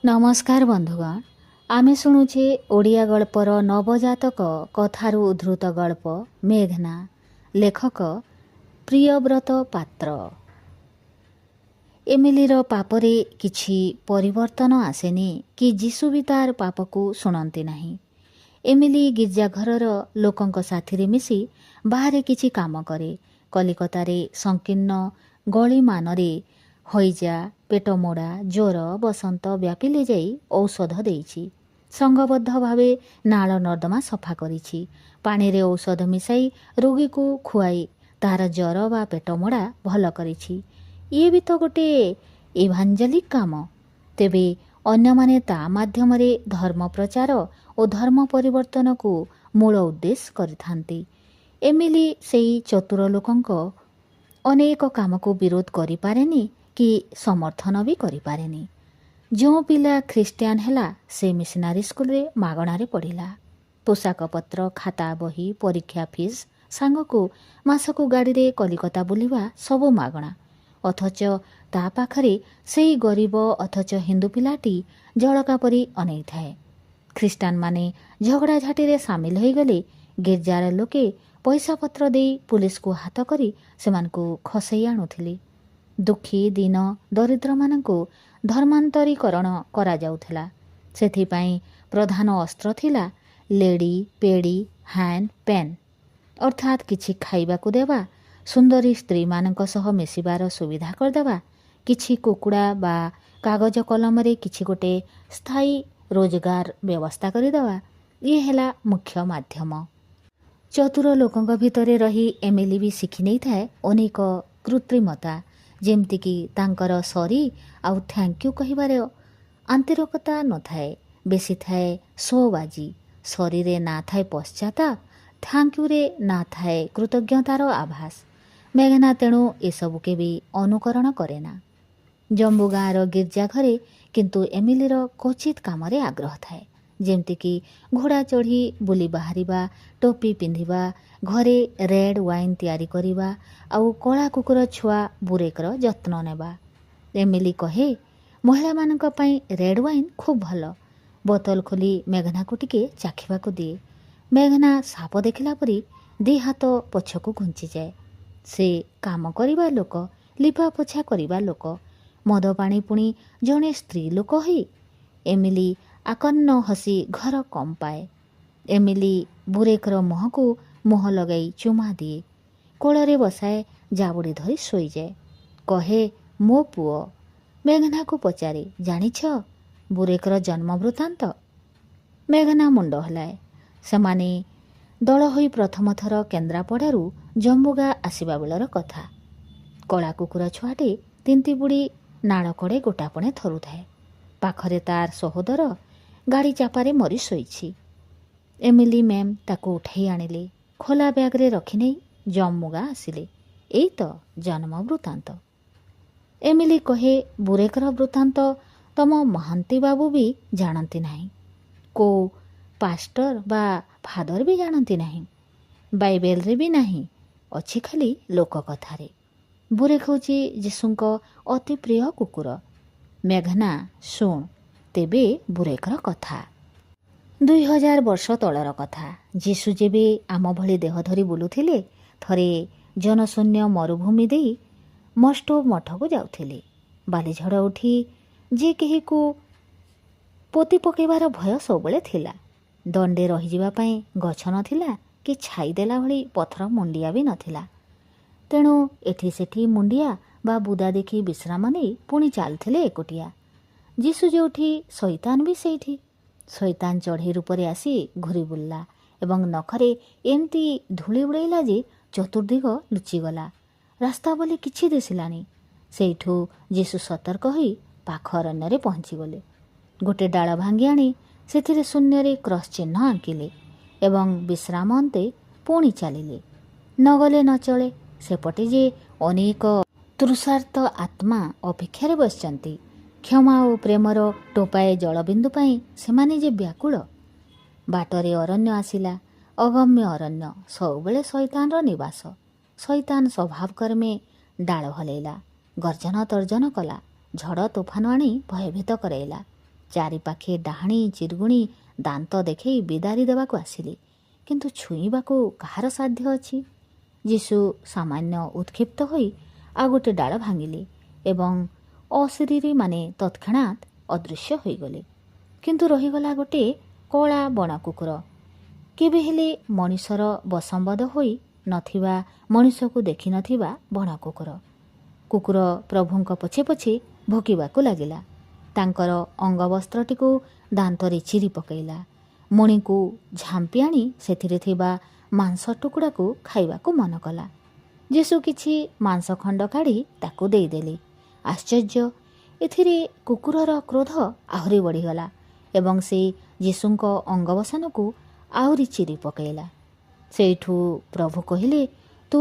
नमस्कार बंधुगण आमे शुणुचे ओडिया गल्पर नवजातक कथारू उद्धृत गल्प मेघना लेखक प्रियव्रत पात्र। एमिलीर पापरे किछि परिवर्तन आसेनी कि जीशु भी तार पापकू शुणती नहीं। एमिली गिर्जाघरर लोकंक साथीरे मिसी बाहरे किछि काम करे। कलिकतारे संकीर्ण गली मानरे हईजा पेटमोड़ा ज्वर बसंत व्यापिले जाई औषध देइछि। संघबद्ध भावे नाल नर्दमा सफा करिछि। पानी रे औषध मिसाई रोगी को खुआई तार ज्वर बा पेटमोड़ा भल करिछि। ये भी तो गोटे इभांजलिक काम। तेबे अन्य माने ता माध्यम रे धर्म प्रचार और धर्म परिवर्तन को मूल उद्देश्य करिथांती। एमिली सेई चतुर लोकंक अनेक काम को विरोध करि पारेनी कि समर्थन भी करि पारेनी। जो पिला ख्रिस्टियान हैला से मिशनारी स्कूल रे मागणारे पढ़िला। पोशाक पत्र खाता बही परीक्षा फीस सांग को मासकू गाड़ी रे कलिकता बुलिवा सबो मागणा। अथच ता पाखरे सेई गरीब अथच हिंदू पिलाटी जळका परी अनेई थाए। ख्रिस्टान माने झगड़ा झाटी रे सामिल होई गले गिरजार लोके पैसा पत्र दे पुलिस को हाथ करी सेमानकू खसई आणुथिले। दुखी दीन दरिद्र मानकू धर्मांतरीकरण करा जाउथला। सेथिपाई प्रधान अस्त्र थिला लेडी पेड़ी हैंड पेन अर्थात किछि खाइबाकू देवा, सुंदरी स्त्री मानक सह मिसिबार सुविधा करदेवा, किछि कुकुड़ा बा कागज कलम रे किछि गोटे स्थायी रोजगार व्यवस्था करदेवा। ये हेला मुख्य माध्यम। चतुर लोकंक भितरे रही एमिली भी शिखि नहीं थाए अनेक कृत्रिमता, जेमती कि तांकर सरी आउ थैंक यू कहिबारे आंतरिकता न थाए, बेसी थाए सोबाजी। सरी रे ना थाए पश्चाताप, थैंक यू रे ना थाए कृतज्ञतार आभास। मेघना तेणु एसबु के भी अनुकरण करेना। जम्बू गाँवर गिर्जा घरे किंतु एमिलीर क्वचित कामरे आग्रह थाए, जेमती कि घोड़ा चढ़ी बुली बाहरिबा, टोपी पिंधिबा, घरे रेड वाइन तैयारी करिबा आउ कला कुकुर छुआ बुरेकर जत्न नेबा। एमिली कहे महिला मानक पई रेड वाइन खूब भल। बोतल खोली मेघना को टिके चाखिबाकू दिए। मेघना साप देखिला परी दी हाथ पछकू घुंची जाए। से काम करिबा लोक, लिपा पोछा करिबा लोक, मद पानी पुणी जणे स्त्री लोक होई। एमिली आकन्न हसी घर कम पाए। एमिली बुरेकर मुह को मुह लगाई चुमा दिए। कोଳରେ बसाए जाबुड़ी धरी शोई जाए। कहे मो पुओ। मेघना को पचारे जानिछ बुरेकर जन्म वृत्तांत? मेघना मुंड हलाए। सेमाने दल होई प्रथम थर केन्द्रापड़ारू जम्बुगा आसिबा बेलर कथा। कला कुकुर छुआटे तिंती बुड़ी नाड़ कड़े गोटापणे थरुथाए। पाखरे तार सहोदर गाड़ी चापारे मरी शोइछि। एमिली मैम ताको उठाई आनिले। खोला बैग रे रखी नहीं जम्मुगा आसिले। एई तो जन्म वृत्तांत। एमिली कहे बुरेकर वृत्तांत तम महांती बाबू भी जानती नहीं, को पास्टर बा फादर भी जानती नहीं, बाइबेल रे भी नहीं, अच्छी खाली लोक कथारे। बुरेक होची जीशुंक अति प्रिय कुकुर। मेघना शुण तेबे बुरेकर कथा। 2000 वर्ष तलर कथा। जीशु जेबे आम भली देह धरी बुलुथिले थरे जनशून्य मरुभूमि देई मस्टो मठको जाउथिले। बालीझड़ उठी जे केही को पोती पकेबार भय सबले थिला। दंडे रहिजिबा पई गछ नथिला कि छाई देला भली पथर मुंडिया भी नथिला। तेणु एठी सेठी मुंडिया बा बुदा देखी विश्राम नहीं पुणी चालथिले एकोटिया। जीशु जोठी शैतान भी सेठी। शैतान चढ़ई रूपरे आसी घुरी बुलला एवं नखरे एमती धूली उड़ेला जे चतुर्दिग लुचिगला। रास्ता बोली किछि दिसिलानी। सेठू जीशु सतर्क होई पाख अरण्य पहुँची गले। गोटे डाल भांगी आनी सेथिरे शून्य क्रॉस चिन्ह आंकिले एवं विश्राम अंते पुणी चलिले। नगले न चले। सेपटे जे अनेक तृषार्त आत्मा अपेक्षारे बसचंती। क्षमा और प्रेमर टोपाए जलबिंदु पाई सेमाने जे व्याकुल। बाटरे अरण्य आसिला। अगम्य अरण्य सबुबले शैतान निवास। शैतान स्वभाव कर्मे डाल हलैला, गर्जन तर्जन कला, झड़ तोफान आनी भयभीत करैला। ଚାରିପାଖେ ଡାହାଣୀ ଚିରୁଗୁଣି ଦାନ୍ତ ଦେଖାଇ ବିଦାରି ଦେବାକୁ ଆସିଲେ, କିନ୍ତୁ ଛୁଇଁବାକୁ କାହାର ସାଧ୍ୟ ଅଛି? ଯୀଶୁ ସାମାନ୍ୟ ଉତ୍କ୍ଷିପ୍ତ ହୋଇ ଆଉ ଗୋଟେ ଡାଳ ଭାଙ୍ଗିଲେ ଏବଂ ଅଶରୀରୀମାନେ ତତ୍କ୍ଷଣାତ୍ ଅଦୃଶ୍ୟ ହୋଇଗଲେ। କିନ୍ତୁ ରହିଗଲା ଗୋଟେ କଳା ବଣ କୁକୁର। କେବେ ହେଲେ ମଣିଷର ବଶମ୍ବଦ ହୋଇ ନଥିବା, ମଣିଷକୁ ଦେଖିନଥିବା ବଣ କୁକୁର। କୁକୁର ପ୍ରଭୁଙ୍କ ପଛେ ପଛେ ଭୋକିବାକୁ ଲାଗିଲା। ତାଙ୍କର ଅଙ୍ଗବସ୍ତ୍ରଟିକୁ ଦାନ୍ତରେ ଚିରି ପକାଇଲା। ମୁଣିକୁ ଝାମ୍ପି ଆଣି ସେଥିରେ ଥିବା ମାଂସ ଟୁକୁଡ଼ାକୁ ଖାଇବାକୁ ମନ କଲା। ଯୀଶୁ କିଛି ମାଂସ ଖଣ୍ଡ କାଢ଼ି ତାକୁ ଦେଇଦେଲେ। ଆଶ୍ଚର୍ଯ୍ୟ, ଏଥିରେ କୁକୁରର କ୍ରୋଧ ଆହୁରି ବଢ଼ିଗଲା ଏବଂ ସେ ଯୀଶୁଙ୍କ ଅଙ୍ଗବସାନକୁ ଆହୁରି ଚିରି ପକାଇଲା। ସେଇଠୁ ପ୍ରଭୁ କହିଲେ, ତୁ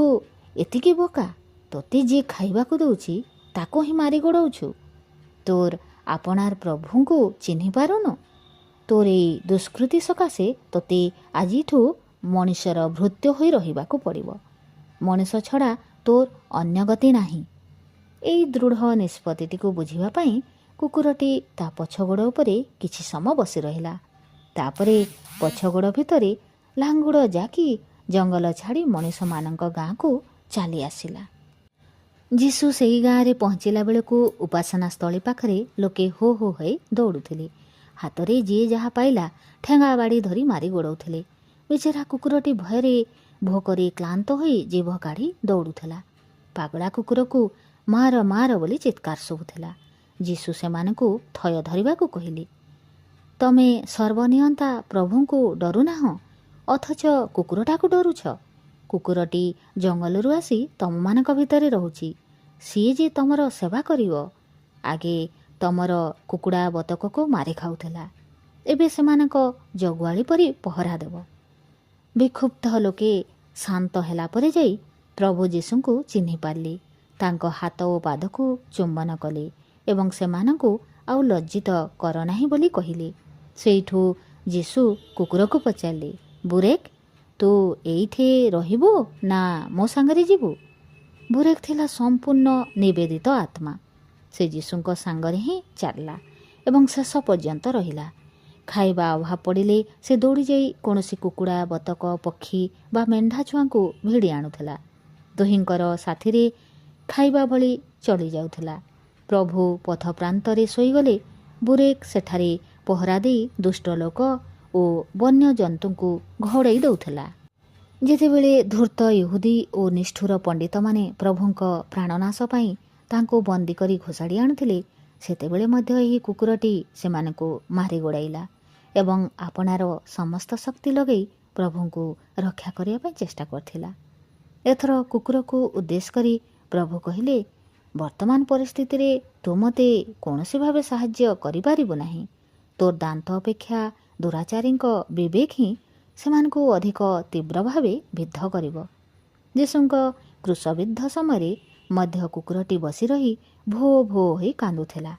ଏତିକି ବୋକା, ତୋତେ ଯିଏ ଖାଇବାକୁ ଦେଉଛି ତାକୁ ହିଁ ମାରି ଗୋଡ଼ଉଛୁ। ତୋର ଆପଣାର ପ୍ରଭୁଙ୍କୁ ଚିହ୍ନି ପାରୁନୁ? ତୋର ଏଇ ଦୁଷ୍କୃତି ସକାଶେ ତୋତେ ଆଜିଠୁ ମଣିଷର ଭୃତ୍ୟ ହୋଇ ରହିବାକୁ ପଡ଼ିବ। ମଣିଷ ଛଡ଼ା ତୋର ଅନ୍ୟ ଗତି ନାହିଁ। ଏଇ ଦୃଢ଼ ନିଷ୍ପତ୍ତିଟିକୁ ବୁଝିବା ପାଇଁ କୁକୁରଟି ତା ପଛ ଗୋଡ଼ ଉପରେ କିଛି ସମୟ ବସି ରହିଲା। ତାପରେ ପଛ ଗୋଡ଼ ଭିତରେ ଲାଙ୍ଗୁଡ଼ ଜାକି ଜଙ୍ଗଲ ଛାଡ଼ି ମଣିଷମାନଙ୍କ ଗାଁକୁ ଚାଲି ଆସିଲା। ଯୀଶୁ ସେହି ଗାଁରେ ପହଞ୍ଚିଲା ବେଳକୁ ଉପାସନା ସ୍ଥଳୀ ପାଖରେ ଲୋକେ ହୋ ହୋ ହୋଇ ଦୌଡ଼ୁଥିଲେ। ହାତରେ ଯିଏ ଯାହା ପାଇଲା ଠେଙ୍ଗା ବାଡ଼ି ଧରି ମାରି ଗୋଡ଼ଉଥିଲେ। ବିଚରା କୁକୁରଟି ଭୟରେ ଭୋକରେ କ୍ଳାନ୍ତ ହୋଇ ଜିଭ କାଢ଼ି ଦୌଡ଼ୁଥିଲା। ପାଗଳା କୁକୁରକୁ ମାର ମାର ବୋଲି ଚିତ୍କାର ଶୁଭୁଥିଲା। ଯୀଶୁ ସେମାନଙ୍କୁ ଥୟ ଧରିବାକୁ କହିଲେ, ତମେ ସର୍ବନିୟନ୍ତା ପ୍ରଭୁଙ୍କୁ ଡରୁନାହଁ, ଅଥଚ କୁକୁରଟାକୁ ଡରୁଛ? କୁକୁରଟି ଜଙ୍ଗଲରୁ ଆସି ତମମାନଙ୍କ ଭିତରେ ରହୁଛି। ସିଏ ଯେ ତମର ସେବା କରିବ। ଆଗେ ତମର କୁକୁଡ଼ା ବତକକୁ ମାରି ଖାଉଥିଲା, ଏବେ ସେମାନଙ୍କ ଜଗୁଆଳି ପରି ପହରା ଦେବ। ବିକ୍ଷୁବ୍ଧ ଲୋକେ ଶାନ୍ତ ହେଲା ପରେ ଯାଇ ପ୍ରଭୁ ଯୀଶୁଙ୍କୁ ଚିହ୍ନି ପାରିଲେ। ତାଙ୍କ ହାତ ଓ ପାଦକୁ ଚୁମ୍ବନ କଲେ ଏବଂ ସେମାନଙ୍କୁ ଆଉ ଲଜ୍ଜିତ କର ନାହିଁ ବୋଲି କହିଲେ। ସେଇଠୁ ଯୀଶୁ କୁକୁରକୁ ପଚାରିଲେ, ବୁରେକ୍, ତୁ ଏଇଠି ରହିବୁ ନା ମୋ ସାଙ୍ଗରେ ଯିବୁ? ବୁରେକ୍ ଥିଲା ସମ୍ପୂର୍ଣ୍ଣ ନିବେଦିତ ଆତ୍ମା। ସେ ଯୀଶୁଙ୍କ ସାଙ୍ଗରେ ହିଁ ଚାଲିଲା ଏବଂ ଶେଷ ପର୍ଯ୍ୟନ୍ତ ରହିଲା। ଖାଇବା ଅଭାବ ପଡ଼ିଲେ ସେ ଦୌଡ଼ି ଯାଇ କୌଣସି କୁକୁଡ଼ା, ବତକ, ପକ୍ଷୀ ବା ମେଣ୍ଢା ଛୁଆଙ୍କୁ ଭିଡ଼ି ଆଣୁଥିଲା। ଦୁହିଁଙ୍କର ସାଥିରେ ଖାଇବା ଭଳି ଚଳି ଯାଉଥିଲା। ପ୍ରଭୁ ପଥ ପ୍ରାନ୍ତରେ ଶୋଇଗଲେ ବୁରେକ୍ ସେଠାରେ ପହରା ଦେଇ ଦୁଷ୍ଟ ଲୋକ ଓ ବନ୍ୟଜନ୍ତୁଙ୍କୁ ଘଉଡ଼ାଇ ଦେଉଥିଲା। ଯେତେବେଳେ ଧୂର୍ତ୍ତ ଇହୁଦୀ ଓ ନିଷ୍ଠୁର ପଣ୍ଡିତମାନେ ପ୍ରଭୁଙ୍କ ପ୍ରାଣନାଶ ପାଇଁ ତାଙ୍କୁ ବନ୍ଦୀ କରି ଘୋଷାଡ଼ି ଆଣୁଥିଲେ, ସେତେବେଳେ ମଧ୍ୟ ଏହି କୁକୁରଟି ସେମାନଙ୍କୁ ମାରି ଗୋଡ଼ାଇଲା ଏବଂ ଆପଣାର ସମସ୍ତ ଶକ୍ତି ଲଗାଇ ପ୍ରଭୁଙ୍କୁ ରକ୍ଷା କରିବା ପାଇଁ ଚେଷ୍ଟା କରିଥିଲା। ଏଥର କୁକୁରକୁ ଉଦ୍ଦେଶ୍ୟ କରି ପ୍ରଭୁ କହିଲେ, ବର୍ତ୍ତମାନ ପରିସ୍ଥିତିରେ ତୁ ମୋତେ କୌଣସି ଭାବେ ସାହାଯ୍ୟ କରିପାରିବୁ ନାହିଁ। ତୋର ଦାନ୍ତ ଅପେକ୍ଷା ଦୁରାଚାରୀଙ୍କ ବିବେକ ହିଁ ସେମାନଙ୍କୁ ଅଧିକ ତୀବ୍ର ଭାବେ ବିଦ୍ଧ କରିବ। ଯୀଶୁଙ୍କ କ୍ରୁଶବିଦ୍ଧ ସମୟରେ ମଧ୍ୟ କୁକୁରଟି ବସି ରହି ଭୋ ଭୋ ହୋଇ କାନ୍ଦୁଥିଲା।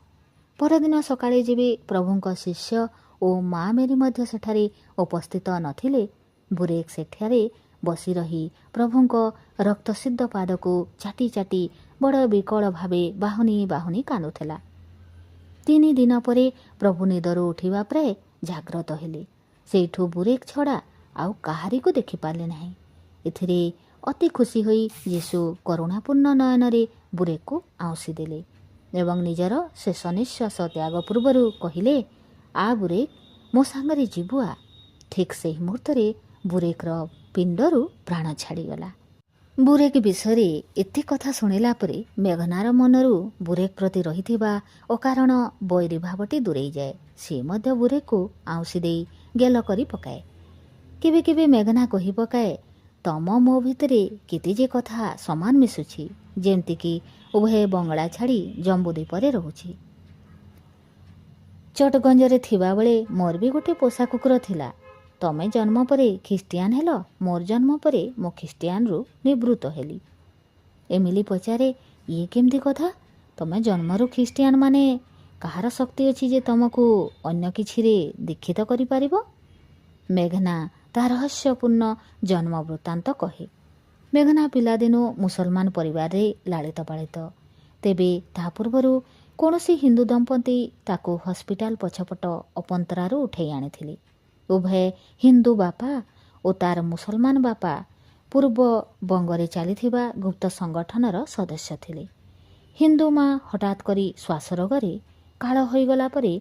ପରଦିନ ସକାଳେ ଯେବେ ପ୍ରଭୁଙ୍କ ଶିଷ୍ୟ ଓ ମା ମେରୀ ମଧ୍ୟ ସେଠାରେ ଉପସ୍ଥିତ ନଥିଲେ, ବୁରେକ୍ ସେଠାରେ ବସି ରହି ପ୍ରଭୁଙ୍କ ରକ୍ତସିଦ୍ଧ ପାଦକୁ ଚାଟି ଚାଟି ବଡ଼ ବିକଳ ଭାବେ ବାହୁନି ବାହୁନି କାନ୍ଦୁଥିଲା। 3 ଦିନ ପରେ ପ୍ରଭୁ ନିଦରୁ ଉଠିବା ପ୍ରାୟ ଜାଗ୍ରତ ହେଲେ। ସେଇଠୁ ବୁରେକ୍ ଛଡ଼ା ଆଉ କାହାରିକୁ ଦେଖିପାରିଲେ ନାହିଁ। ଏଥିରେ ଅତି ଖୁସି ହୋଇ ଯୀଶୁ କରୁଣାପୂର୍ଣ୍ଣ ନୟନରେ ବୁରେକ୍କୁ ଆଉଁସି ଦେଲେ ଏବଂ ନିଜର ଶେଷ ନିଶ୍ୱାସ ତ୍ୟାଗ ପୂର୍ବରୁ କହିଲେ, ଆ ବୁରେକ୍, ମୋ ସାଙ୍ଗରେ ଯିବୁ ଆ। ଠିକ୍ ସେହି ମୁହୂର୍ତ୍ତରେ ବୁରେକ୍ର ପିଣ୍ଡରୁ ପ୍ରାଣ ଛାଡ଼ିଗଲା। ବୁରେକ୍ ବିଷୟରେ ଏତେ କଥା ଶୁଣିଲା ପରେ ମେଘନାର ମନରୁ ବୁରେକ୍ ପ୍ରତି ରହିଥିବା ଅକାରଣ ବୈରୀଭାବଟି ଦୂରେଇଯାଏ। ସେ ମଧ୍ୟ ବୁରେକ୍କୁ ଆଉଁସି ଦେଇ ଗେଲ କରି ପକାଏ। କେବେ କେବେ ମେଘନା କହି ପକାଏ, ତମ ମୋ ଭିତରେ କେତେ ଯେ କଥା ସମାନ ମିଶୁଛି, ଯେମିତିକି ଉଭୟ ବଙ୍ଗଳା ଛାଡ଼ି ଜମ୍ବୁଦ୍ୱୀପରେ ରହୁଛି। ଚଟଗଞ୍ଜରେ ଥିବାବେଳେ ମୋର ବି ଗୋଟେ ପୋଷା କୁକୁର ଥିଲା। ତମେ ଜନ୍ମ ପରେ ଖ୍ରୀଷ୍ଟିଆନ ହେଲ, ମୋର ଜନ୍ମ ପରେ ମୁଁ ଖ୍ରୀଷ୍ଟିଆନରୁ ନିବୃତ୍ତ ହେଲି। ଏମିଲି ପଚାରେ, ଇଏ କେମିତି କଥା? ତମେ ଜନ୍ମରୁ ଖ୍ରୀଷ୍ଟିଆନ ମାନେ କାହାର ଶକ୍ତି ଅଛି ଯେ ତମକୁ ଅନ୍ୟ କିଛିରେ ଦୀକ୍ଷିତ କରିପାରିବ? ମେଘନା ତା ରହସ୍ୟପୂର୍ଣ୍ଣ ଜନ୍ମ ବୃତ୍ତାନ୍ତ କହେ। ମେଘନା ପିଲାଦିନୁ ମୁସଲମାନ ପରିବାରରେ ଲାଳିତ ପାଳିତ। ତେବେ ତାହା ପୂର୍ବରୁ କୌଣସି ହିନ୍ଦୁ ଦମ୍ପତି ତାକୁ ହସ୍ପିଟାଲ ପଛପଟ ଅପନ୍ତରାରୁ ଉଠାଇ ଆଣିଥିଲେ। ଉଭୟ ହିନ୍ଦୁ ବାପା ଓ ତାର ମୁସଲମାନ ବାପା ପୂର୍ବ ବଙ୍ଗରେ ଚାଲିଥିବା ଗୁପ୍ତ ସଂଗଠନର ସଦସ୍ୟ ଥିଲେ। ହିନ୍ଦୁ ମା ହଠାତ୍ କରି ଶ୍ୱାସରୋଗରେ କାଳ ହୋଇଗଲା ପରେ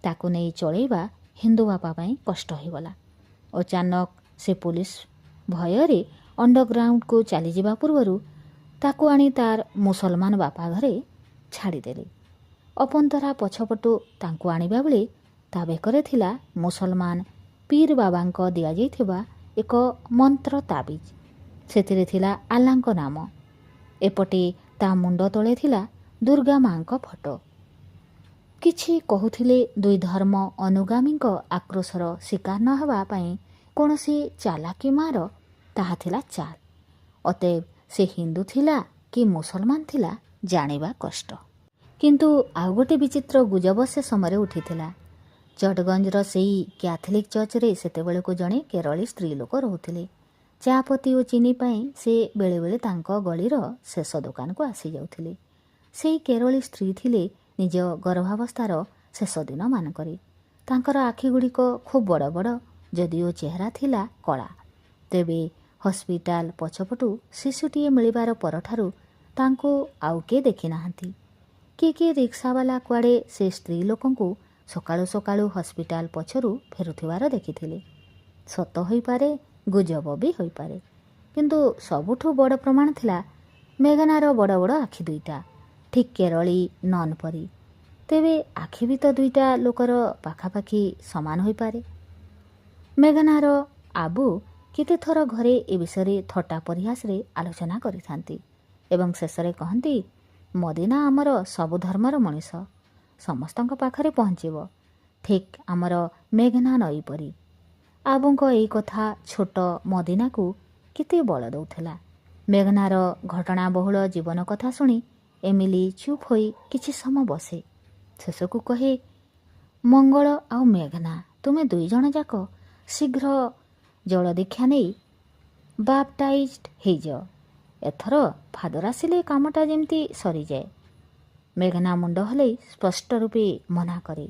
ତାକୁ ନେଇ ଚଳେଇବା ହିନ୍ଦୁ ବାପା ପାଇଁ କଷ୍ଟ ହୋଇଗଲା। ଅଚାନକ ସେ ପୋଲିସ ଭୟରେ ଅଣ୍ଡରଗ୍ରାଉଣ୍ଡକୁ ଚାଲିଯିବା ପୂର୍ବରୁ ତାକୁ ଆଣି ତାର ମୁସଲମାନ ବାପା ଘରେ ଛାଡ଼ିଦେଲେ। ଅପନ୍ତରା ପଛପଟୁ ତାଙ୍କୁ ଆଣିବା ବେଳେ ତା ବେକରେ ଥିଲା ମୁସଲମାନ ପୀର ବାବାଙ୍କ ଦିଆଯାଇଥିବା ଏକ ମନ୍ତ୍ର ତାବିଜ। ସେଥିରେ ଥିଲା ଆଲ୍ଲାଙ୍କ ନାମ। ଏପଟେ ତା ମୁଣ୍ଡ ତଳେ ଥିଲା ଦୁର୍ଗା ମାଙ୍କ ଫଟୋ। କିଛି କହୁଥିଲେ ଦୁଇ ଧର୍ମ ଅନୁଗାମୀଙ୍କ ଆକ୍ରୋଶର ଶିକାର ନ ହେବା ପାଇଁ କୌଣସି ଚାଲାକି ମାର ତାହା ଥିଲା ଚାଲ। ଅତଏବ ସେ ହିନ୍ଦୁ ଥିଲା କି ମୁସଲମାନ ଥିଲା ଜାଣିବା କଷ୍ଟ। କିନ୍ତୁ ଆଉ ଗୋଟିଏ ବିଚିତ୍ର ଗୁଜବ ସେ ସମୟରେ ଉଠିଥିଲା। ଚଟଗଞ୍ଜର ସେଇ କ୍ୟାଥଲିକ୍ ଚର୍ଚ୍ଚରେ ସେତେବେଳକୁ ଜଣେ କେରଳୀ ସ୍ତ୍ରୀ ଲୋକ ରହୁଥିଲେ। ଚାପତି ଓ ଚିନି ପାଇଁ ସେ ବେଳେବେଳେ ତାଙ୍କ ଗଳିର ଶେଷ ଦୋକାନକୁ ଆସିଯାଉଥିଲେ। ସେଇ କେରଳୀ ସ୍ତ୍ରୀ ଥିଲେ ନିଜ ଗର୍ଭାବସ୍ଥାର ଶେଷ ଦିନମାନଙ୍କରେ। ତାଙ୍କର ଆଖିଗୁଡ଼ିକ ଖୁବ୍ ବଡ଼ ବଡ଼, ଯଦିଓ ଚେହେରା ଥିଲା କଳା। ତେବେ ହସ୍ପିଟାଲ ପଛପଟୁ ଶିଶୁଟିଏ ମିଳିବାର ପରଠାରୁ ତାଙ୍କୁ ଆଉ କିଏ ଦେଖିନାହାନ୍ତି। କିଏ ରିକ୍ସାବାଲା କୁଆଡ଼େ ସେ ସ୍ତ୍ରୀ ଲୋକଙ୍କୁ ସକାଳୁ ସକାଳୁ ହସ୍ପିଟାଲ ପଛରୁ ଫେରୁଥିବାର ଦେଖିଥିଲେ। ସତ ହୋଇପାରେ, ଗୁଜବ ବି ହୋଇପାରେ। କିନ୍ତୁ ସବୁଠୁ ବଡ଼ ପ୍ରମାଣ ଥିଲା ମେଘନାର ବଡ଼ ବଡ଼ ଆଖି ଦୁଇଟା, ଠିକ୍ କେରଳୀ ନନ୍ ପରି। ତେବେ ଆଖି ବି ତ ଦୁଇଟା ଲୋକର ପାଖାପାଖି ସମାନ ହୋଇପାରେ। ମେଘନାର ଆବୁ କେତେଥର ଘରେ ଏ ବିଷୟରେ ଥଟ୍ଟା ପରିହାସରେ ଆଲୋଚନା କରିଥାନ୍ତି ଏବଂ ଶେଷରେ କହନ୍ତି, ମଦିନା ଆମର ସବୁ ଧର୍ମର ମଣିଷ, ସମସ୍ତଙ୍କ ପାଖରେ ପହଞ୍ଚିବ, ଠିକ୍ ଆମର ମେଘନା ନଈ ପରି। ଆବୁଙ୍କ ଏଇ କଥା ଛୋଟ ମଦିନାକୁ କେତେ ବଳ ଦେଉଥିଲା। ମେଘନାର ଘଟଣାବହୁଳ ଜୀବନ କଥା ଶୁଣି ଏମିଲି ଚୁପ୍ ହୋଇ କିଛି ସମୟ ବସେ। ଶେଷକୁ କହେ, ମଙ୍ଗଳ ଆଉ ମେଘନା, ତୁମେ ଦୁଇଜଣ ଯାକ ଶୀଘ୍ର ଜଳଦୀକ୍ଷା ନେଇ ବାପ୍ଟାଇଜ୍ଡ ହେଇଯାଅ। ଏଥର ଫାଦର ଆସିଲେ କାମଟା ଯେମିତି ସରିଯାଏ। ମେଘନା ମୁଣ୍ଡ ହଲେଇ ସ୍ପଷ୍ଟ ରୂପେ ମନା କରେ,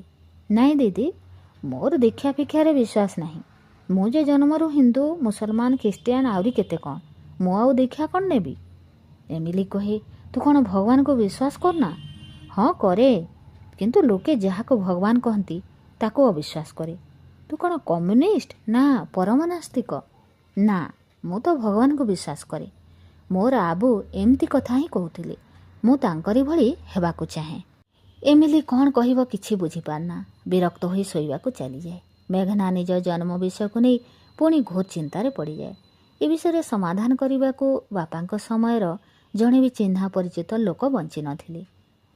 ନାଇଁ ଦିଦି, ମୋର ଦୀକ୍ଷା ଫିକ୍ଷାରେ ବିଶ୍ୱାସ ନାହିଁ। ମୁଁ ଯେ ଜନ୍ମରୁ ହିନ୍ଦୁ, ମୁସଲମାନ, ଖ୍ରୀଷ୍ଟିଆନ ଆହୁରି କେତେ କ'ଣ, ମୁଁ ଆଉ ଦୀକ୍ଷା କ'ଣ ନେବି? ଏମିଲି କହେ, ତୁ କ'ଣ ଭଗବାନଙ୍କୁ ବିଶ୍ୱାସ କରୁନା? ହଁ କରେ, କିନ୍ତୁ ଲୋକେ ଯାହାକୁ ଭଗବାନ କହନ୍ତି ତାକୁ ଅବିଶ୍ୱାସ କରେ। ତୁ କ'ଣ କମ୍ୟୁନିଷ୍ଟ ନା ପରମ ନାସ୍ତିକ? ନା, ମୁଁ ତ ଭଗବାନଙ୍କୁ ବିଶ୍ୱାସ କରେ। ମୋର ଆବୁ ଏମିତି କଥା ହିଁ କହୁଥିଲେ। ମୁଁ ତାଙ୍କରି ଭଳି ହେବାକୁ ଚାହେଁ। ଏମିଲି କ'ଣ କହିବ କିଛି ବୁଝିପାରୁନା, ବିରକ୍ତ ହୋଇ ଶୋଇବାକୁ ଚାଲିଯାଏ। ମେଘନା ନିଜ ଜନ୍ମ ବିଷୟକୁ ନେଇ ପୁଣି ଘୋର ଚିନ୍ତାରେ ପଡ଼ିଯାଏ। ଏ ବିଷୟରେ ସମାଧାନ କରିବାକୁ ବାପାଙ୍କ ସମୟର ଜଣେ ବି ଚିହ୍ନା ପରିଚିତ ଲୋକ ବଞ୍ଚିନଥିଲେ।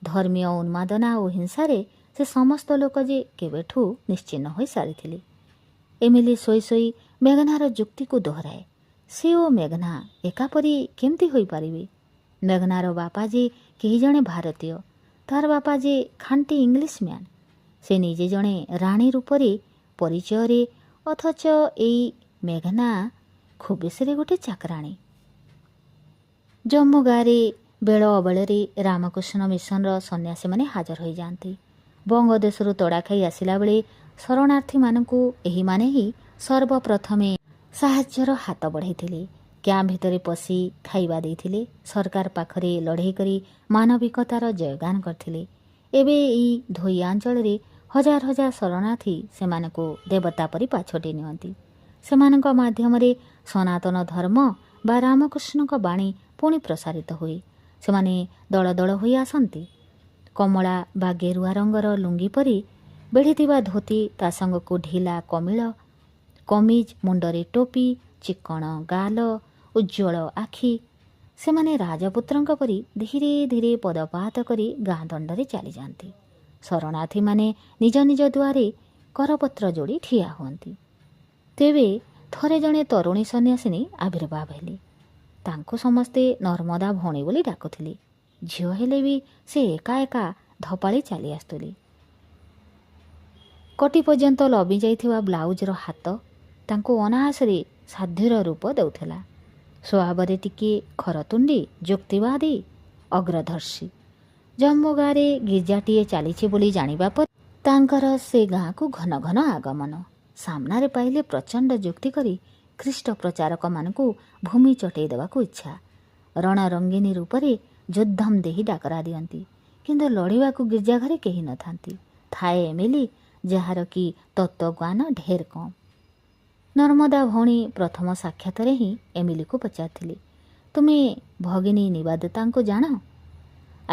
ଧର୍ମୀୟ ଉନ୍ମାଦନା ଓ ହିଂସାରେ ସେ ସମସ୍ତ ଲୋକ ଯେ କେବେଠୁ ନିଶ୍ଚିହ୍ନ ହୋଇ ସାରିଥିଲେ। ଏମିଲି ଶୋଇ ଶୋଇ ମେଘନାର ଯୁକ୍ତିକୁ ଦୋହରାଏ। ସେ ଓ ମେଘନା ଏକାପରି କେମିତି ହୋଇପାରିବେ? ମେଘନାର ବାପା ଯେ କେହି ଜଣେ ଭାରତୀୟ, ତାର ବାପା ଯେ ଖାଣ୍ଟି ଇଂଲିଶ ମ୍ୟାନ୍। ସେ ନିଜେ ଜଣେ ରାଣୀ ରୂପରେ ପରିଚୟରେ, ଅଥଚ ଏଇ ମେଘନା ଖୁବ୍ ବେଶୀରେ ଗୋଟେ ଚାକରାଣୀ। ଜମ୍ମୁ ଗାଁରେ ବେଳ ଅବେଳରେ ରାମକୃଷ୍ଣ ମିଶନର ସନ୍ନ୍ୟାସୀମାନେ ହାଜର ହୋଇଯାଆନ୍ତି। ବଙ୍ଗଦେଶରୁ ତଡ଼ା ଖାଇ ଆସିଲା ବେଳେ ଶରଣାର୍ଥୀମାନଙ୍କୁ ଏହିମାନେ ହିଁ ସର୍ବପ୍ରଥମେ ସାହାଯ୍ୟର ହାତ ବଢ଼ାଇଥିଲେ। କ୍ୟାମ୍ପ ଭିତରେ ପଶି ଖାଇବା ଦେଇଥିଲେ। ସରକାର ପାଖରେ ଲଢ଼େଇ କରି ମାନବିକତାର ଜୟଗାନ କରିଥିଲେ। ଏବେ ଏହି ଧୋଇଆ ଅଞ୍ଚଳରେ ହଜାର ହଜାର ଶରଣାର୍ଥୀ ସେମାନଙ୍କୁ ଦେବତା ପରି ପାଛୋଟି ନିଅନ୍ତି। ସେମାନଙ୍କ ମାଧ୍ୟମରେ ସନାତନ ଧର୍ମ ବା ରାମକୃଷ୍ଣଙ୍କ ବାଣୀ ପୁଣି ପ୍ରସାରିତ ହୁଏ। ସେମାନେ ଦଳ ଦଳ ହୋଇ ଆସନ୍ତି। କମଳା ବା ଗେରୁଆ ରଙ୍ଗର ଲୁଙ୍ଗି ପରି ବେଢ଼ିଥିବା ଧୋତି, ତା ସାଙ୍ଗକୁ ଢିଲା କମିଜ, ମୁଣ୍ଡରେ ଟୋପି, ଚିକ୍କଣ ଗାଲ, ଉଜ୍ଜ୍ୱଳ ଆଖି। ସେମାନେ ରାଜପୁତ୍ରଙ୍କ ପରି ଧୀରେ ଧୀରେ ପଦପାତ କରି ଗାଁ ଦଣ୍ଡରେ ଚାଲିଯାଆନ୍ତି। ଶରଣାର୍ଥୀମାନେ ନିଜ ନିଜ ଦୁଆରେ କରପତ୍ର ଯୋଡ଼ି ଠିଆ ହୁଅନ୍ତି। ତେବେ ଥରେ ଜଣେ ତରୁଣୀ ସନ୍ନ୍ୟାସିନୀ ଆବିର୍ଭାବ ହେଲେ। ତାଙ୍କୁ ସମସ୍ତେ ନର୍ମଦା ଭଉଣୀ ବୋଲି ଡାକୁଥିଲେ। ଝିଅ ହେଲେ ବି ସେ ଏକା ଏକା ଧପାଳି ଚାଲି ଆସୁଥିଲେ। କଟି ପର୍ଯ୍ୟନ୍ତ ଲବି ଯାଇଥିବା ବ୍ଲାଉଜର ହାତ ତାଙ୍କୁ ଅନାୟାସରେ ସାଧ୍ୱୀର ରୂପ ଦେଉଥିଲା। ସ୍ୱଭାବରେ ଟିକିଏ ଖରତୁଣ୍ଡି, ଯୁକ୍ତିବାଦୀ, ଅଗ୍ରଦର୍ଶୀ। ଜମ୍ମୁ ଗାଁରେ ଗିର୍ଜାଟିଏ ଚାଲିଛି ବୋଲି ଜାଣିବା ପରେ ତାଙ୍କର ସେ ଗାଁକୁ ଘନ ଘନ ଆଗମନ। ସାମ୍ନାରେ ପାଇଲେ ପ୍ରଚଣ୍ଡ ଯୁକ୍ତି କରି ଖ୍ରୀଷ୍ଟ ପ୍ରଚାରକମାନଙ୍କୁ ଭୂମି ଚଟେଇ ଦେବାକୁ ଇଚ୍ଛା। ରଣରଙ୍ଗିନୀ ରୂପରେ ଯୋଦ୍ଧମ୍ ଦେଇ ଡାକରା ଦିଅନ୍ତି, କିନ୍ତୁ ଲଢ଼ିବାକୁ ଗିର୍ଜାଘରେ କେହି ନଥାନ୍ତି। ଥାଏ ଏମିଲି, ଯାହାର କି ତତ୍ତ୍ୱଜ୍ଞାନ ଢେର କମ୍। ନର୍ମଦା ଭଉଣୀ ପ୍ରଥମ ସାକ୍ଷାତରେ ହିଁ ଏମିଲିକୁ ପଚାରିଥିଲେ, ତୁମେ ଭଗିନୀ ନିବେଦିତାଙ୍କୁ ଜାଣ?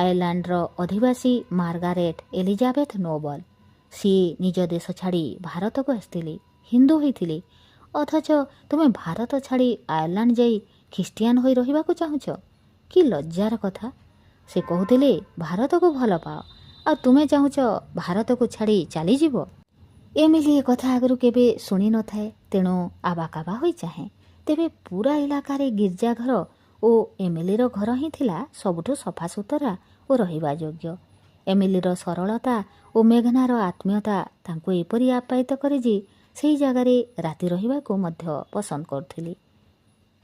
ଆୟର୍ଲାଣ୍ଡର ଅଧିବାସୀ ମାର୍ଗାରେଟ୍ ଏଲିଜାବେଥ୍ ନୋବଲ। ସିଏ ନିଜ ଦେଶ ଛାଡ଼ି ଭାରତକୁ ଆସିଥିଲେ, ହିନ୍ଦୁ ହୋଇଥିଲେ, ଅଥଚ ତୁମେ ଭାରତ ଛାଡ଼ି ଆୟର୍ଲାଣ୍ଡ ଯାଇ ଖ୍ରୀଷ୍ଟିଆନ ହୋଇ ରହିବାକୁ ଚାହୁଁଛ? କି ଲଜ୍ଜାର କଥା। ସେ କହୁଥିଲେ ଭାରତକୁ ଭଲ ପାଅ, ଆଉ ତୁମେ ଚାହୁଁଛ ଭାରତକୁ ଛାଡ଼ି ଚାଲିଯିବ। ଏମିଲି ଏ କଥା ଆଗରୁ କେବେ ଶୁଣି ନଥାଏ, ତେଣୁ ଆବାକାବା ହୋଇ ଚାହେଁ। ତେବେ ପୁରା ଇଲାକାରେ ଗିର୍ଜାଘର ଓ ଏମିଲିର ଘର ହିଁ ଥିଲା ସବୁଠୁ ସଫାସୁତରା ଓ ରହିବା ଯୋଗ୍ୟ। ଏମିଲିର ସରଳତା ଓ ମେଘନାର ଆତ୍ମୀୟତା ତାଙ୍କୁ ଏପରି ଆପ୍ୟାୟିତ କରେ ଯେ ସେହି ଜାଗାରେ ରାତି ରହିବାକୁ ମଧ୍ୟ ପସନ୍ଦ କରୁଥିଲେ।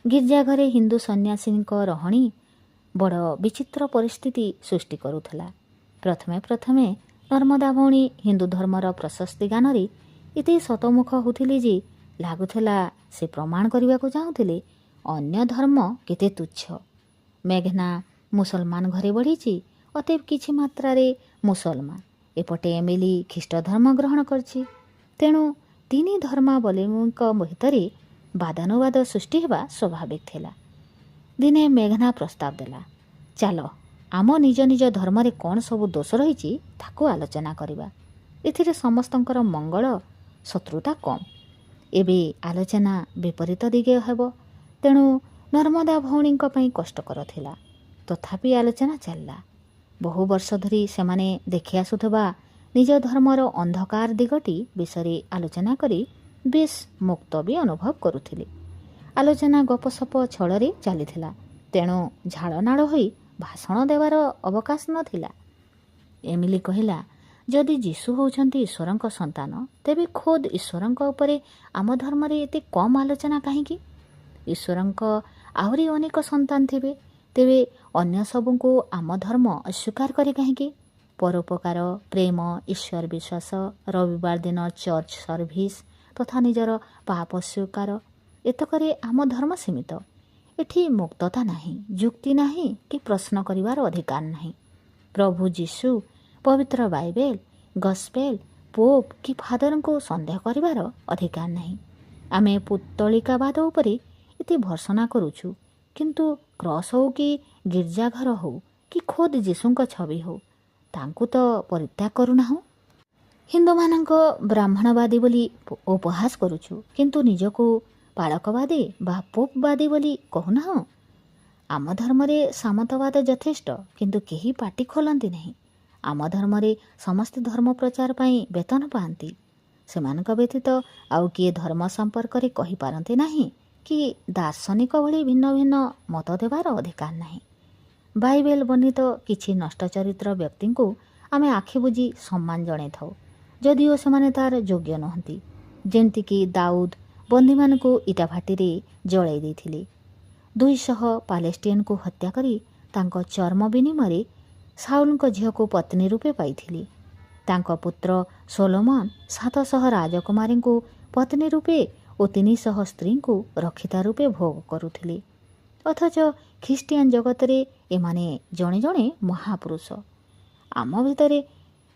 ଗିର୍ଜାଘରେ ହିନ୍ଦୁ ସନ୍ନ୍ୟାସୀଙ୍କ ରହଣି ବଡ଼ ବିଚିତ୍ର ପରିସ୍ଥିତି ସୃଷ୍ଟି କରୁଥିଲା। ପ୍ରଥମେ ପ୍ରଥମେ ନର୍ମଦା ଭଉଣୀ ହିନ୍ଦୁ ଧର୍ମର ପ୍ରଶସ୍ତି ଗାନରେ ଏତେ ଶତମୁଖ ହେଉଥିଲେ ଯେ ଲାଗୁଥିଲା ସେ ପ୍ରମାଣ କରିବାକୁ ଚାହୁଁଥିଲେ ଅନ୍ୟ ଧର୍ମ କେତେ ତୁଚ୍ଛ। ମେଘନା ମୁସଲମାନ ଘରେ ବଢ଼ିଛି, ଅତଏବ କିଛି ମାତ୍ରାରେ ମୁସଲମାନ। ଏପଟେ ଏମିଲି ଖ୍ରୀଷ୍ଟ ଧର୍ମ ଗ୍ରହଣ କରିଛି, ତେଣୁ ତିନି ଧର୍ମାବଲମ୍ବୀଙ୍କ ଭିତରେ ବାଦାନୁବାଦ ସୃଷ୍ଟି ହେବା ସ୍ୱାଭାବିକ ଥିଲା। ଦିନେ ମେଘନା ପ୍ରସ୍ତାବ ଦେଲା, ଚାଲ ଆମ ନିଜ ନିଜ ଧର୍ମରେ କ'ଣ ସବୁ ଦୋଷ ରହିଛି ତାକୁ ଆଲୋଚନା କରିବା। ଏଥିରେ ସମସ୍ତଙ୍କର ମଙ୍ଗଳ, ଶତ୍ରୁତା କମ୍। ଏବେ ଆଲୋଚନା ବିପରୀତ ଦିଗେ ହେବ, ତେଣୁ ନର୍ମଦା ଭଉଣୀଙ୍କ ପାଇଁ କଷ୍ଟକର ଥିଲା। ତଥାପି ଆଲୋଚନା ଚାଲିଲା। ବହୁ ବର୍ଷ ଧରି ସେମାନେ ଦେଖି ଆସୁଥିବା ନିଜ ଧର୍ମର ଅନ୍ଧକାର ଦିଗଟି ବିଷୟରେ ଆଲୋଚନା କରି ବେଶ୍ ମୁକ୍ତ ବି ଅନୁଭବ କରୁଥିଲେ। ଆଲୋଚନା ଗପସପ ଛଳରେ ଚାଲିଥିଲା, ତେଣୁ ଝାଳନାଳ ହୋଇ ଭାଷଣ ଦେବାର ଅବକାଶ ନଥିଲା। ଏମିଲି କହିଲା, ଯଦି ଯୀଶୁ ହେଉଛନ୍ତି ଈଶ୍ୱରଙ୍କ ସନ୍ତାନ, ତେବେ ଖୋଦ୍ ଈଶ୍ୱରଙ୍କ ଉପରେ ଆମ ଧର୍ମରେ ଏତେ କମ୍ ଆଲୋଚନା କାହିଁକି? ଈଶ୍ୱରଙ୍କ ଆହୁରି ଅନେକ ସନ୍ତାନ ଥିବେ, ତେବେ ଅନ୍ୟ ସବୁଙ୍କୁ ଆମ ଧର୍ମ ଅସ୍ୱୀକାର କରେ କାହିଁକି? ପରୋପକାର, ପ୍ରେମ, ଈଶ୍ୱର ବିଶ୍ୱାସ, ରବିବାର ଦିନ ଚର୍ଚ୍ଚ ସର୍ଭିସ୍ ତଥା ନିଜର ପାପ ସ୍ୱୀକାର, ଏତକରେ ଆମ ଧର୍ମ ସୀମିତ। ଏଠି ମୁକ୍ତତା ନାହିଁ, ଯୁକ୍ତି ନାହିଁ, କି ପ୍ରଶ୍ନ କରିବାର ଅଧିକାର ନାହିଁ। ପ୍ରଭୁ ଯୀଶୁ, ପବିତ୍ର ବାଇବେଲ, ଗସ୍ପେଲ, ପୋପ୍ କି ଫାଦରଙ୍କୁ ସନ୍ଦେହ କରିବାର ଅଧିକାର ନାହିଁ। ଆମେ ପୁତ୍ତଳିକାବାଦ ଉପରେ ଏତେ ଭର୍ସନା କରୁଛୁ, କିନ୍ତୁ କ୍ରସ୍ ହେଉ କି ଗିର୍ଜାଘର ହେଉ କି ଖୋଦ୍ ଯୀଶୁଙ୍କ ଛବି ହେଉ, ତାଙ୍କୁ ତ ପରିତ୍ୟାଗ କରୁନାହୁଁ। ହିନ୍ଦୁମାନଙ୍କ ବ୍ରାହ୍ମଣବାଦୀ ବୋଲି ଉପହାସ କରୁଛୁ, କିନ୍ତୁ ନିଜକୁ ପାଳକବାଦୀ ବା ପୋପବାଦୀ ବୋଲି କହୁନାହୁଁ। ଆମ ଧର୍ମରେ ସାମନ୍ତବାଦ ଯଥେଷ୍ଟ, କିନ୍ତୁ କେହି ପାଟି ଖୋଲନ୍ତି ନାହିଁ। ଆମ ଧର୍ମରେ ସମସ୍ତେ ଧର୍ମ ପ୍ରଚାର ପାଇଁ ବେତନ ପାଆନ୍ତି। ସେମାନଙ୍କ ବ୍ୟତୀତ ଆଉ କିଏ ଧର୍ମ ସମ୍ପର୍କରେ କହିପାରନ୍ତି ନାହିଁ କି ଦାର୍ଶନିକ ଭଳି ଭିନ୍ନ ଭିନ୍ନ ମତ ଦେବାର ଅଧିକାର ନାହିଁ। ବାଇବେଲ ବର୍ଣ୍ଣିତ କିଛି ନଷ୍ଟ ଚରିତ୍ର ବ୍ୟକ୍ତିଙ୍କୁ ଆମେ ଆଖି ବୁଜି ସମ୍ମାନ ଜଣାଇଥାଉ, ଯଦିଓ ସେମାନେ ତାର ଯୋଗ୍ୟ ନୁହନ୍ତି। ଯେମିତିକି ଦାଉଦ ବନ୍ଦୀମାନଙ୍କୁ ଇଟାଭାଟିରେ ଜଳାଇ ଦେଇଥିଲେ, 200 ପାଲେଷ୍ଟିଆନକୁ ହତ୍ୟା କରି ତାଙ୍କ ଚର୍ମ ବିନିମୟରେ ସାଉଲଙ୍କ ଝିଅକୁ ପତ୍ନୀ ରୂପେ ପାଇଥିଲେ। ତାଙ୍କ ପୁତ୍ର ସୋଲୋମନ 700 ରାଜକୁମାରୀଙ୍କୁ ପତ୍ନୀ ରୂପେ ଓ 300 ସ୍ତ୍ରୀଙ୍କୁ ରକ୍ଷିତା ରୂପେ ଭୋଗ କରୁଥିଲେ। ଅଥଚ ଖ୍ରୀଷ୍ଟିଆନ ଜଗତରେ ଏମାନେ ଜଣେ ଜଣେ ମହାପୁରୁଷ। ଆମ ଭିତରେ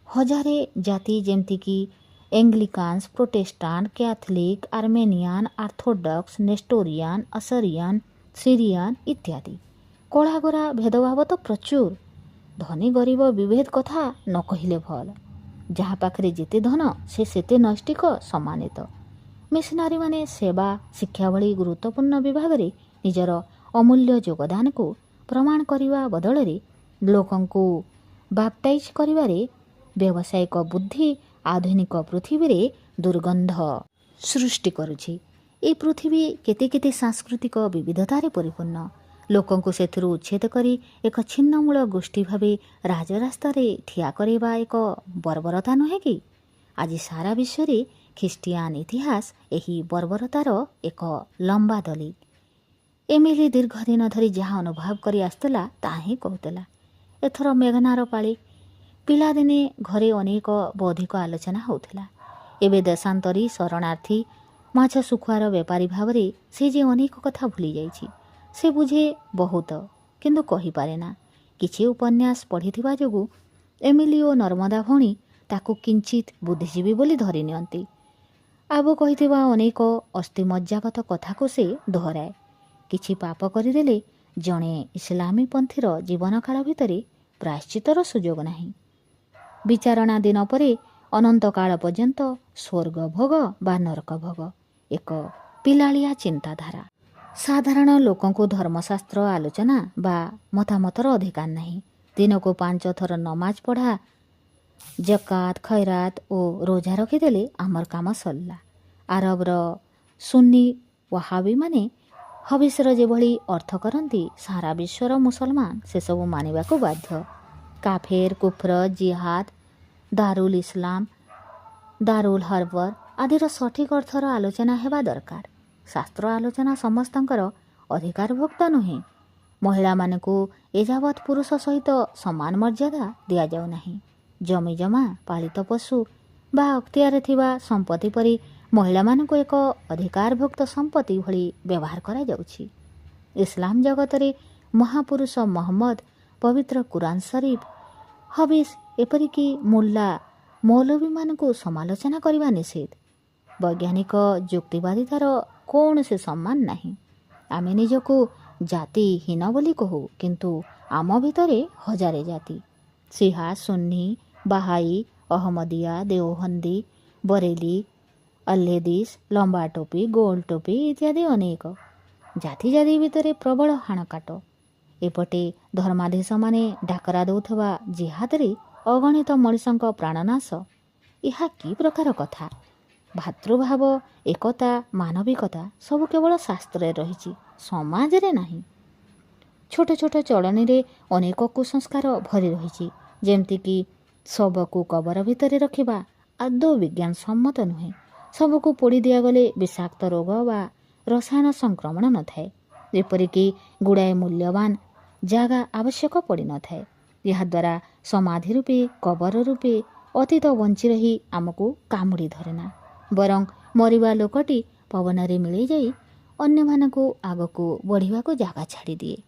ହଜାରେ ଜାତି, ଯେମିତିକି ଏଙ୍ଗ୍ଲିକାନ୍ସ, ପ୍ରୋଟେଷ୍ଟାଣ୍ଟ, କ୍ୟାଥଲିକ୍, ଆର୍ମେନିଆନ୍, ଆର୍ଥୋଡକ୍ସ, ନେଷ୍ଟୋରିଆନ୍, ଅସରିଆନ୍, ସିରିଆନ୍ ଇତ୍ୟାଦି। କଳାଗୋରା ଭେଦଭାବ ତ ପ୍ରଚୁର। ଧନୀ ଗରିବ ବିଭେଦ କଥା ନ କହିଲେ ଭଲ। ଯାହା ପାଖରେ ଯେତେ ଧନ ସେ ସେତେ ନୈଷ୍ଠିକ, ସମ୍ମାନିତ। ମିଶନାରୀମାନେ ସେବା, ଶିକ୍ଷା ଭଳି ଗୁରୁତ୍ୱପୂର୍ଣ୍ଣ ବିଭାଗରେ ନିଜର ଅମୂଲ୍ୟ ଯୋଗଦାନକୁ ପ୍ରମାଣ କରିବା ବଦଳରେ ଲୋକଙ୍କୁ ବାପ୍ଟାଇଜ୍ କରିବାରେ ବ୍ୟବସାୟିକ ବୁଦ୍ଧି ଆଧୁନିକ ପୃଥିବୀରେ ଦୁର୍ଗନ୍ଧ ସୃଷ୍ଟି କରୁଛି। ଏହି ପୃଥିବୀ କେତେ କେତେ ସାଂସ୍କୃତିକ ବିବିଧତାରେ ପରିପୂର୍ଣ୍ଣ। ଲୋକଙ୍କୁ ସେଥିରୁ ଉଚ୍ଛେଦ କରି ଏକ ଛିନ୍ନମୂଳ ଗୋଷ୍ଠୀ ଭାବେ ରାଜରାସ୍ତାରେ ଠିଆ କରାଇବା ଏକ ବର୍ବରତା ନୁହେଁ କି? ଆଜି ସାରା ବିଶ୍ୱରେ ଖ୍ରୀଷ୍ଟିଆନ ଇତିହାସ ଏହି ବର୍ବରତାର ଏକ ଲମ୍ବା ଦଲିଲ। ଏମିଲି ଦୀର୍ଘ ଦିନ ଧରି ଯାହା ଅନୁଭବ କରି ଆସୁଥିଲା ତାହା ହିଁ କହୁଥିଲା। ଏଥର ମେଘନାର ପାଳି। ପିଲାଦିନେ ଘରେ ଅନେକ ବୌଦ୍ଧିକ ଆଲୋଚନା ହେଉଥିଲା। ଏବେ ଦେଶାନ୍ତରୀ ଶରଣାର୍ଥୀ ମାଛ ଶୁଖୁଆର ବେପାରୀ ଭାବରେ ସେ ଯେ ଅନେକ କଥା ଭୁଲି ଯାଇଛି। ସେ ବୁଝେ ବହୁତ, କିନ୍ତୁ କହିପାରେ ନା। କିଛି ଉପନ୍ୟାସ ପଢ଼ିଥିବା ଯୋଗୁଁ ଏମିଲି ଓ ନର୍ମଦା ଭଉଣୀ ତାକୁ କିଞ୍ଚିତ୍ ବୁଦ୍ଧିଜୀବୀ ବୋଲି ଧରି ନିଅନ୍ତି। ଆବୁ କହିଥିବା ଅନେକ ଅସ୍ଥିମଜ୍ଜାଗତ କଥାକୁ ସେ ଦୋହରାଏ। କିଛି ପାପ କରିଦେଲେ ଜଣେ ଇସଲାମୀ ପନ୍ଥୀର ଜୀବନକାଳ ଭିତରେ ପ୍ରାୟଶ୍ଚିତର ସୁଯୋଗ ନାହିଁ। ବିଚାରଣା ଦିନ ପରେ ଅନନ୍ତକାଳ ପର୍ଯ୍ୟନ୍ତ ସ୍ୱର୍ଗ ଭୋଗ ବା ନରକ ଭୋଗ ଏକ ପିଲାଳିଆ ଚିନ୍ତାଧାରା। ସାଧାରଣ ଲୋକଙ୍କୁ ଧର୍ମଶାସ୍ତ୍ର ଆଲୋଚନା ବା ମତାମତର ଅଧିକାର ନାହିଁ। ଦିନକୁ 5 ଥର ନମାଜ ପଢ଼ା, ଜକାତ, ଖୈରାତ ଓ ରୋଜା ରଖିଦେଲେ ଆମର କାମ ସରିଲା। ଆରବର ସୁନ୍ନି ୱାହାବୀମାନେ ହବିସର ଯେଭଳି ଅର୍ଥ କରନ୍ତି, ସାରା ବିଶ୍ୱର ମୁସଲମାନ ସେସବୁ ମାନିବାକୁ ବାଧ୍ୟ। କାଫେର, କୁଫ୍ର, ଜିହାଦ, ଦାରୁଲ ଇସଲାମ, ଦାରୁଲ ହର୍ବର ଆଦିର ସଠିକ୍ ଅର୍ଥର ଆଲୋଚନା ହେବା ଦରକାର। ଶାସ୍ତ୍ର ଆଲୋଚନା ସମସ୍ତଙ୍କର ଅଧିକାରଭୁକ୍ତ ନୁହେଁ। ମହିଳାମାନଙ୍କୁ ଏଯାବତ୍ ପୁରୁଷ ସହିତ ସମାନ ମର୍ଯ୍ୟାଦା ଦିଆଯାଉ ନାହିଁ। ଜମିଜମା, ପାଳିତ ପଶୁ ବା ଅକ୍ତିଆରରେ ଥିବା ସମ୍ପତ୍ତି ପରି ମହିଳାମାନଙ୍କୁ ଏକ ଅଧିକାରଭୁକ୍ତ ସମ୍ପତ୍ତି ଭଳି ବ୍ୟବହାର କରାଯାଉଛି। ଇସଲାମ ଜଗତରେ ମହାପୁରୁଷ ମହମ୍ମଦ, ପବିତ୍ର କୁରାନ ଶରୀଫ, ହବିସ ଏପରିକି ମୁଲ୍ଲା ମୌଲବୀମାନଙ୍କୁ ସମାଲୋଚନା କରିବା ନିଷେଧ। ବୈଜ୍ଞାନିକ ଯୁକ୍ତିବାଦିତାର କୌଣସି ସମ୍ମାନ ନାହିଁ। ଆମେ ନିଜକୁ ଜାତିହୀନ ବୋଲି କହୁ, କିନ୍ତୁ ଆମ ଭିତରେ ହଜାରେ ଜାତି। ସିହା, ସୁନ୍ନି, ବାହାଇ, ଅହମଦିଆ, ଦେଓହନ୍ଦୀ, ବରେଲି, ଅଲ୍ଲେଦିସ, ଲମ୍ବା ଟୋପି, ଗୋଲ ଟୋପି ଇତ୍ୟାଦି ଅନେକ। ଜାତି ଜାତି ଭିତରେ ପ୍ରବଳ ହାଣକାଟ। ଏପଟେ ଧର୍ମାଧୀଶମାନେ ଡାକରା ଦେଉଥିବା ଜିହାଦରେ ଅଗଣିତ ମଣିଷଙ୍କ ପ୍ରାଣନାଶ। ଏହା କି ପ୍ରକାର କଥା? ଭାତୃଭାବ, ଏକତା, ମାନବିକତା ସବୁ କେବଳ ଶାସ୍ତ୍ରରେ ରହିଛି, ସମାଜରେ ନାହିଁ। ଛୋଟ ଛୋଟ ଚଳନୀରେ ଅନେକ କୁସଂସ୍କାର ଭରି ରହିଛି। ଯେମିତିକି ଶବକୁ କବର ଭିତରେ ରଖିବା ଆଦୌ ବିଜ୍ଞାନ ସମ୍ମତ ନୁହେଁ। ଶବକୁ ପୋଡ଼ି ଦିଆଗଲେ ବିଷାକ୍ତ ରୋଗ ବା ରସାୟନ ସଂକ୍ରମଣ ନଥାଏ। ଯେପରିକି ଗୁଡ଼ାଏ ମୂଲ୍ୟବାନ ଜାଗା ଆବଶ୍ୟକ ପଡ଼ିନଥାଏ। ଏହାଦ୍ୱାରା ସମାଧି ରୂପେ, କବର ରୂପେ ଅତୀତ ବଞ୍ଚି ରହି ଆମକୁ କାମୁଡ଼ି ଧରେନା, ବରଂ ମରିବା ଲୋକଟି ପବନରେ ମିଳିଯାଇ ଅନ୍ୟମାନଙ୍କୁ ଆଗକୁ ବଢ଼ିବାକୁ ଜାଗା ଛାଡ଼ିଦିଏ।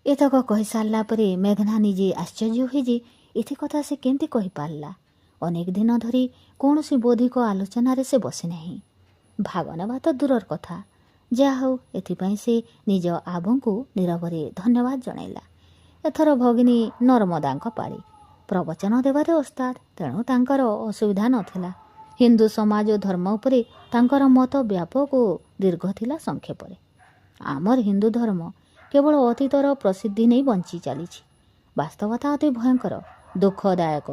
ଏତକ କହିସାରିଲା ପରେ ମେଘନା ନିଜେ ଆଶ୍ଚର୍ଯ୍ୟ ହୁଏ ଯେ ଏତେ କଥା ସେ କେମିତି କହିପାରିଲା। ଅନେକ ଦିନ ଧରି କୌଣସି ବୌଦ୍ଧିକ ଆଲୋଚନାରେ ସେ ବସିନାହିଁ। ଭାଗ ନେବା ତ ଦୂରର କଥା। ଯାହା ହେଉ, ଏଥିପାଇଁ ସେ ନିଜ ଆବୁଙ୍କୁ ନୀରବରେ ଧନ୍ୟବାଦ ଜଣାଇଲା। ଏଥର ଭଗିନୀ ନର୍ମଦାଙ୍କ ପାଳି। ପ୍ରବଚନ ଦେବାରେ ଓସ୍ତାଦ, ତେଣୁ ତାଙ୍କର ଅସୁବିଧା ନଥିଲା। ହିନ୍ଦୁ ସମାଜ ଓ ଧର୍ମ ଉପରେ ତାଙ୍କର ମତ ବ୍ୟାପକ ଓ ଦୀର୍ଘ ଥିଲା। ସଂକ୍ଷେପରେ, ଆମର ହିନ୍ଦୁ ଧର୍ମ କେବଳ ଅତୀତର ପ୍ରସିଦ୍ଧି ନେଇ ବଞ୍ଚି ଚାଲିଛି। ବାସ୍ତବତା ଅତି ଭୟଙ୍କର, ଦୁଃଖଦାୟକ।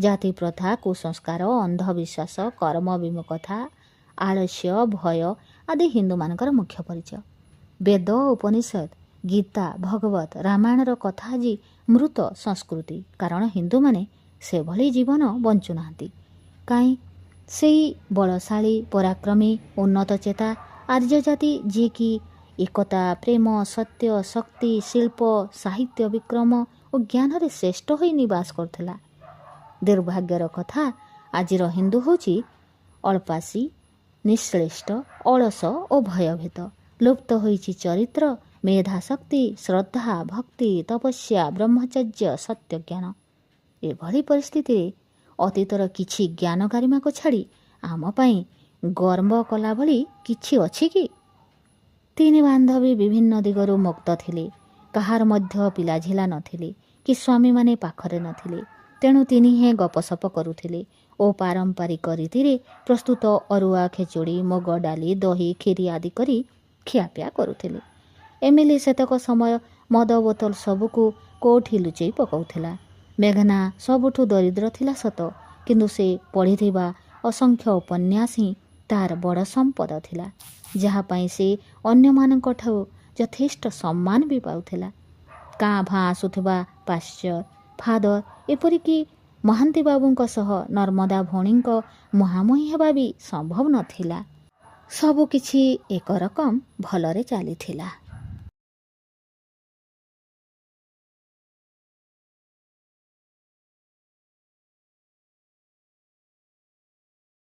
ଜାତି ପ୍ରଥା, କୁସଂସ୍କାର, ଅନ୍ଧବିଶ୍ୱାସ, କର୍ମ ବିମୁଖତା, ଆଳସ୍ୟ, ଭୟ ଆଦି ହିନ୍ଦୁମାନଙ୍କର ମୁଖ୍ୟ ପରିଚୟ। ବେଦ, ଉପନିଷଦ, ଗୀତା, ଭଗବତ, ରାମାୟଣର କଥା ଆଜି ମୃତ ସଂସ୍କୃତି। କାରଣ ହିନ୍ଦୁମାନେ ସେଭଳି ଜୀବନ ବଞ୍ଚୁନାହାନ୍ତି। କାହିଁ ସେଇ ବଳଶାଳୀ, ପରାକ୍ରମୀ, ଉନ୍ନତଚେତା ଆର୍ଯ୍ୟଜାତି ଯିଏକି ଏକତା, ପ୍ରେମ, ସତ୍ୟ, ଶକ୍ତି, ଶିଳ୍ପ, ସାହିତ୍ୟ, ବିକ୍ରମ ଓ ଜ୍ଞାନରେ ଶ୍ରେଷ୍ଠ ହୋଇ ନିବାସ କରୁଥିଲା। ଦୁର୍ଭାଗ୍ୟର କଥା, ଆଜିର ହିନ୍ଦୁ ହେଉଛି ଅଳ୍ପାସୀ, ନିଶ୍ଳିଷ୍ଟ, ଅଳସ ଓ ଭୟଭୀତ। ଲୁପ୍ତ ହୋଇଛି ଚରିତ୍ର, ମେଧାଶକ୍ତି, ଶ୍ରଦ୍ଧା, ଭକ୍ତି, ତପସ୍ୟା, ବ୍ରହ୍ମଚର୍ଯ୍ୟ, ସତ୍ୟଜ୍ଞାନ। ଏଭଳି ପରିସ୍ଥିତିରେ ଅତୀତର କିଛି ଜ୍ଞାନ ଗାରିମାକୁ ଛାଡ଼ି ଆମ ପାଇଁ ଗର୍ବ କଲା ଭଳି କିଛି ଅଛି କି? 3 ବାନ୍ଧବୀ ବିଭିନ୍ନ ଦିଗରୁ ମୁକ୍ତ ଥିଲେ। କାହାର ମଧ୍ୟ ପିଲାଝିଲା ନଥିଲେ କି ସ୍ୱାମୀମାନେ ପାଖରେ ନଥିଲେ। ତେଣୁ ତିନିହେଁ ଗପସପ କରୁଥିଲେ ଓ ପାରମ୍ପାରିକ ରୀତିରେ ପ୍ରସ୍ତୁତ ଅରୁଆ, ଖେଚୁଡ଼ି, ମୁଗ ଡାଲି, ଦହି, କ୍ଷୀରି ଆଦି କରି ଖିଆପିଆ କରୁଥିଲେ। ଏମିଲି ସେତକ ସମୟ ମଦ ବୋତଲ ସବୁକୁ କୋଉଠି ଲୁଚେଇ ପକାଉଥିଲା। ମେଘନା ସବୁଠୁ ଦରିଦ୍ର ଥିଲା ସତ, କିନ୍ତୁ ସେ ପଢ଼ିଥିବା ଅସଂଖ୍ୟ ଉପନ୍ୟାସ ହିଁ ତାର ବଡ଼ ସମ୍ପଦ ଥିଲା, ଯାହା ପାଇଁ ସେ ଅନ୍ୟମାନଙ୍କଠାରୁ ଯଥେଷ୍ଟ ସମ୍ମାନ ବି ପାଉଥିଲା। କାଁ ଭାଁ ଆସୁଥିବା ପାଶ୍ଚର, ଫାଦର, ଏପରିକି ମହାନ୍ତି ବାବୁଙ୍କ ସହ ନର୍ମଦା ଭଉଣୀଙ୍କ ମୁହାଁମୁହିଁ ହେବା ବି ସମ୍ଭବ ନଥିଲା। ସବୁ କିଛି ଏକରକମ ଭଲରେ ଚାଲିଥିଲା।